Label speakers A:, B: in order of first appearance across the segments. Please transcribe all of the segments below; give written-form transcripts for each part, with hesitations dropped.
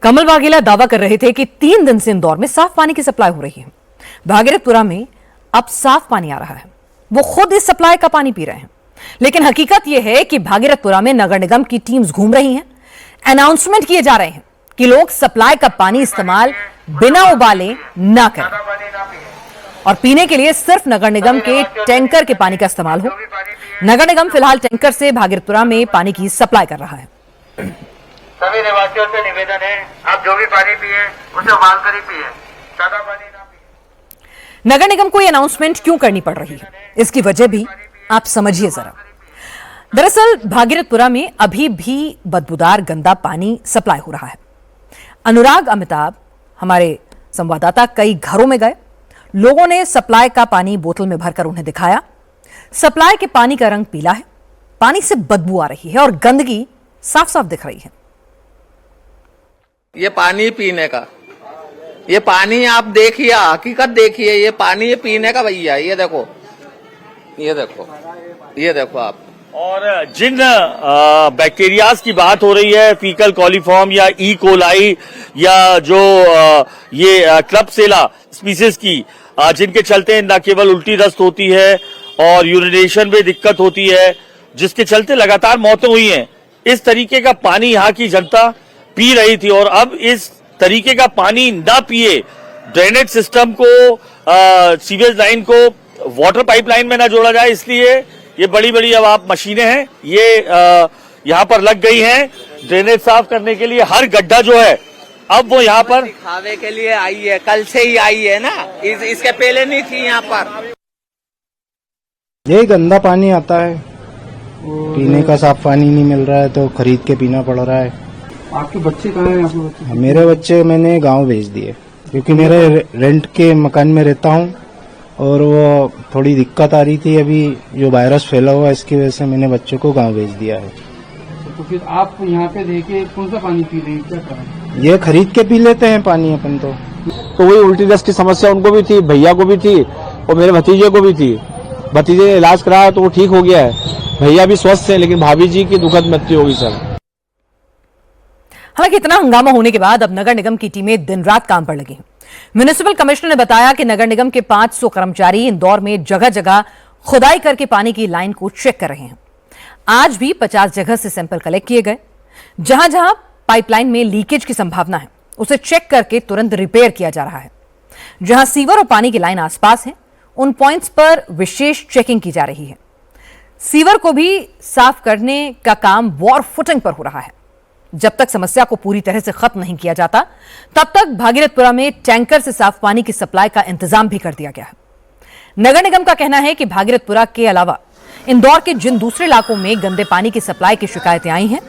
A: कमल वाघेला दावा कर रहे थे कि 3 दिन से इंदौर में साफ पानी की सप्लाई हो रही है। भागीरथपुरा में अब साफ पानी आ रहा है। वो खुद इस सप्लाई का पानी पी रहे हैं, लेकिन हकीकत यह है कि भागीरथपुरा में नगर निगम की टीम्स घूम रही हैं। अनाउंसमेंट किए जा रहे हैं कि लोग सप्लाई का पानी इस्तेमाल बिना उबाले ना करें और पीने के लिए सिर्फ नगर निगम के टैंकर के पानी का इस्तेमाल हो। नगर निगम फिलहाल टैंकर से भागीरथपुरा में पानी की सप्लाई कर रहा है।
B: सभी निवासियों से निवेदन है, आप जो भी पानी पिए उसे उबाल कर ही पिए, सादा पानी ना पिए।
A: नगर निगम को यह अनाउंसमेंट क्यों करनी पड़ रही है, इसकी वजह भी आप समझिए जरा। दरअसल भागीरथपुरा में अभी भी बदबूदार गंदा पानी सप्लाई हो रहा है। अनुराग अमिताभ हमारे संवाददाता कई घरों में गए, लोगों ने सप्लाई का पानी बोतल में भरकर उन्हें दिखाया। सप्लाई के पानी का रंग पीला है, पानी से बदबू आ रही है और गंदगी साफ साफ दिख रही है।
C: ये पानी पीने का, ये पानी आप देखिए, हकीकत देखिए, ये पानी ये पीने का भैया। ये देखो, ये देखो, ये देखो आप।
D: और जिन बैक्टीरियाज की बात हो रही है, फीकल कॉलीफॉर्म या ई कोलाई या जो ये क्लबसेला स्पीसीज की, जिनके चलते न केवल उल्टी दस्त होती है और यूरिनेशन में दिक्कत होती है, जिसके चलते लगातार मौतें हुई हैं। इस तरीके का पानी यहाँ की जनता पी रही थी और अब इस तरीके का पानी ना पिए, ड्रेनेज सिस्टम को, सीवेज लाइन को वाटर पाइपलाइन में ना जोड़ा जाए, इसलिए ये बड़ी बड़ी अब आप मशीनें हैं, ये यहाँ पर लग गई हैं ड्रेनेज साफ करने के लिए। हर गड्ढा जो है अब वो यहाँ पर
C: दिखावे के लिए आई है, कल से ही आई है ना, इसके पहले नहीं थी यहाँ पर।
E: यही गंदा पानी आता है, पीने का साफ पानी नहीं मिल रहा है तो खरीद के पीना पड़ रहा है।
F: आपके बच्चे कहाँ हैं? आपके बच्चे?
E: मेरे बच्चे मैंने गांव भेज दिए, क्योंकि मेरे रेंट के मकान में रहता हूं और वो थोड़ी दिक्कत आ रही थी, अभी जो वायरस फैला हुआ इसकी वजह से मैंने बच्चों को गांव भेज दिया है।
F: तो फिर आप यहाँ पे देखे कौन सा पानी पी रहे हैं, क्या कारण?
E: ये खरीद के पी लेते हैं पानी अपन तो
G: वही उल्टी दस्त की समस्या उनको भी थी, भैया को भी थी और मेरे भतीजे को भी थी। भतीजे ने इलाज कराया तो वो ठीक हो गया है, भैया भी स्वस्थ है, लेकिन भाभी जी की दुखद मृत्यु होगी सर।
A: हालांकि इतना हंगामा होने के बाद अब नगर निगम की टीमें दिन रात काम पर लगी हैं। म्युनिसिपल कमिश्नर ने बताया कि नगर निगम के 500 कर्मचारी इंदौर में जगह जगह खुदाई करके पानी की लाइन को चेक कर रहे हैं। आज भी 50 जगह से सैंपल कलेक्ट किए गए। जहां जहां पाइपलाइन में लीकेज की संभावना है, उसे चेक करके तुरंत रिपेयर किया जा रहा है। जहां सीवर और पानी की लाइन आसपास है, उन पॉइंट्स पर विशेष चेकिंग की जा रही है। सीवर को भी साफ करने का काम वॉर फुटिंग पर हो रहा है। जब तक समस्या को पूरी तरह से खत्म नहीं किया जाता, तब तक भागीरथपुरा में टैंकर से साफ पानी की सप्लाई का इंतजाम भी कर दिया गया है। नगर निगम का कहना है कि भागीरथपुरा के अलावा इंदौर के जिन दूसरे इलाकों में गंदे पानी की सप्लाई की शिकायतें आई हैं,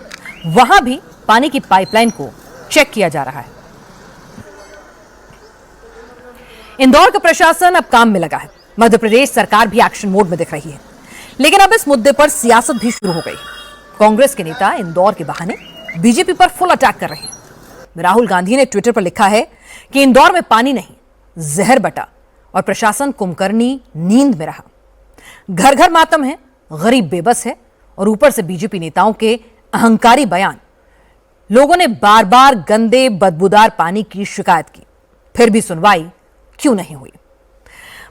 A: वहां भी पानी की पाइपलाइन को चेक किया जा रहा है। इंदौर का प्रशासन अब काम में लगा है। मध्य प्रदेश सरकार भी एक्शन मोड में दिख रही है, लेकिन अब इस मुद्दे पर सियासत भी शुरू हो गई। कांग्रेस के नेता इंदौर के बहाने बीजेपी पर फुल अटैक कर रहे हैं। राहुल गांधी ने ट्विटर पर लिखा है कि इंदौर में पानी नहीं, जहर बटा और प्रशासन कुंभकर्णी नींद में रहा। घर घर मातम है, गरीब बेबस है और ऊपर से बीजेपी नेताओं के अहंकारी बयान। लोगों ने बार बार गंदे बदबूदार पानी की शिकायत की, फिर भी सुनवाई क्यों नहीं हुई।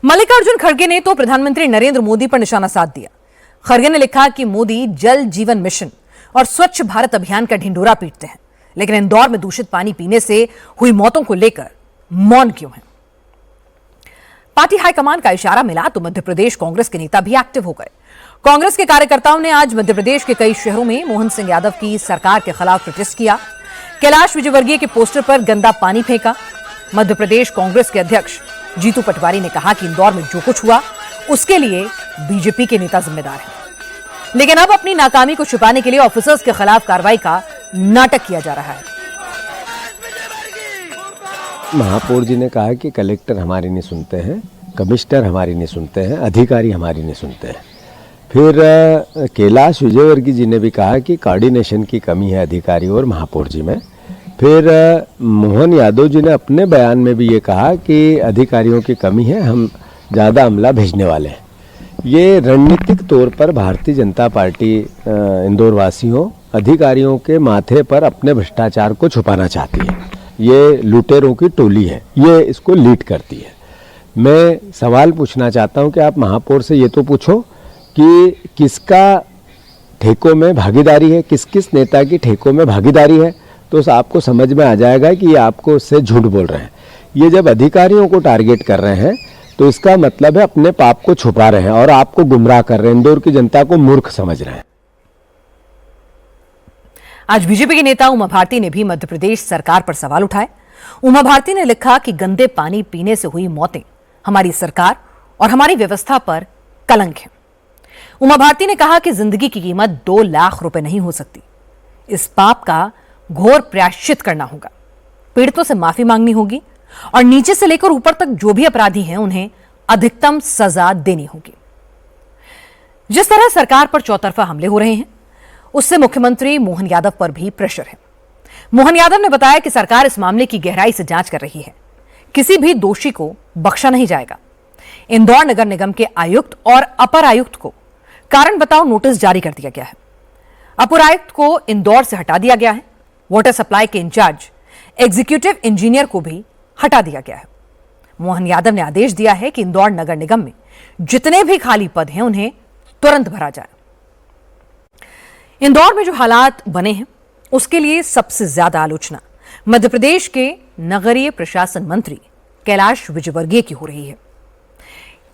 A: मल्लिकार्जुन खड़गे ने तो प्रधानमंत्री नरेंद्र मोदी पर निशाना साध दिया। खड़गे ने लिखा कि मोदी जल जीवन मिशन और स्वच्छ भारत अभियान का ढिंडोरा पीटते हैं, लेकिन इंदौर में दूषित पानी पीने से हुई मौतों को लेकर मौन क्यों है। पार्टी हाईकमान का इशारा मिला तो मध्य प्रदेश कांग्रेस के नेता भी एक्टिव हो गए। कांग्रेस के कार्यकर्ताओं ने आज मध्य प्रदेश के कई शहरों में मोहन सिंह यादव की सरकार के खिलाफ प्रोटेस्ट किया। कैलाश विजयवर्गीय के पोस्टर पर गंदा पानी फेंका। मध्य प्रदेश कांग्रेस के अध्यक्ष जीतू पटवारी ने कहा कि इंदौर में जो कुछ हुआ उसके लिए बीजेपी के नेता जिम्मेदार हैं, लेकिन अब अपनी नाकामी को छुपाने के लिए ऑफिसर्स के खिलाफ कार्रवाई का नाटक किया जा रहा है।
H: महापौर जी ने कहा कि कलेक्टर हमारी नहीं सुनते हैं, कमिश्नर हमारी नहीं सुनते हैं, अधिकारी हमारी नहीं सुनते हैं। फिर कैलाश विजयवर्गीय जी ने भी कहा कि कोऑर्डिनेशन की कमी है अधिकारी और महापौर जी में। फिर मोहन यादव जी ने अपने बयान में भी ये कहा कि अधिकारियों की कमी है, हम ज़्यादा अमला भेजने वाले हैं। ये रणनीतिक तौर पर भारतीय जनता पार्टी इंदौर वासियों अधिकारियों के माथे पर अपने भ्रष्टाचार को छुपाना चाहती है। ये लुटेरों की टोली है, ये इसको लीड करती है। मैं सवाल पूछना चाहता हूं कि आप महापौर से ये तो पूछो कि किसका ठेकों में भागीदारी है, किस किस नेता की ठेकों में भागीदारी है, तो आपको समझ में आ जाएगा कि ये आपको उससे झूठ बोल रहे हैं। ये जब अधिकारियों को टारगेट कर रहे हैं तो इसका मतलब है अपने पाप को छुपा रहे हैं और आपको गुमराह कर रहे हैं, इंदौर की जनता को मूर्ख समझ रहे हैं।
A: आज बीजेपी के नेता उमा भारती ने भी मध्य प्रदेश सरकार पर सवाल उठाए। उमा भारती ने लिखा कि गंदे पानी पीने से हुई मौतें हमारी सरकार और हमारी व्यवस्था पर कलंक है। उमा भारती ने कहा कि जिंदगी की कीमत 2 लाख रुपए नहीं हो सकती। इस पाप का घोर प्रायश्चित करना होगा, पीड़ितों से माफी मांगनी होगी और नीचे से लेकर ऊपर तक जो भी अपराधी हैं उन्हें अधिकतम सजा देनी होगी। जिस तरह सरकार पर चौतरफा हमले हो रहे हैं उससे मुख्यमंत्री मोहन यादव पर भी प्रेशर है। मोहन यादव ने बताया कि सरकार इस मामले की गहराई से जांच कर रही है, किसी भी दोषी को बख्शा नहीं जाएगा। इंदौर नगर निगम के आयुक्त और अपर आयुक्त को कारण बताओ नोटिस जारी कर दिया गया है। अपर आयुक्त को इंदौर से हटा दिया गया है। वाटर सप्लाई के इंचार्ज एग्जीक्यूटिव इंजीनियर को भी हटा दिया गया है। मोहन यादव ने आदेश दिया है कि इंदौर नगर निगम में जितने भी खाली पद हैं उन्हें तुरंत भरा जाए। इंदौर में जो हालात बने हैं उसके लिए सबसे ज्यादा आलोचना मध्य प्रदेश के नगरीय प्रशासन मंत्री कैलाश विजयवर्गीय की हो रही है।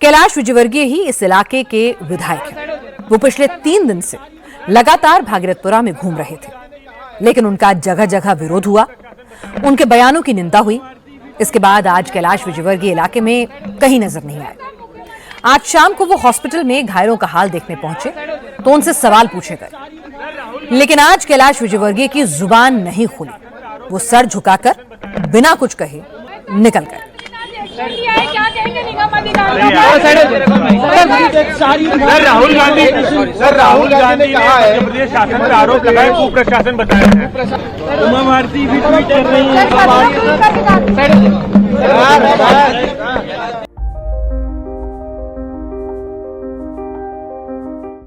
A: कैलाश विजयवर्गीय ही इस इलाके के विधायक हैं। वो पिछले 3 दिन से लगातार भागीरथपुरा में घूम रहे थे, लेकिन उनका जगह जगह विरोध हुआ, उनके बयानों की निंदा हुई। इसके बाद आज कैलाश विजयवर्गीय इलाके में कहीं नजर नहीं आए। आज शाम को वो हॉस्पिटल में घायलों का हाल देखने पहुंचे तो उनसे सवाल पूछे गए, लेकिन आज कैलाश विजयवर्गीय की जुबान नहीं खुली। वो सर झुकाकर बिना कुछ कहे निकल गए।
I: राहुल गांधी ने कहा है मध्य प्रदेश शासन पर आरोप लगाए कुप्रशासन बताया है। उमा भारती भी ट्वीट कर रही है।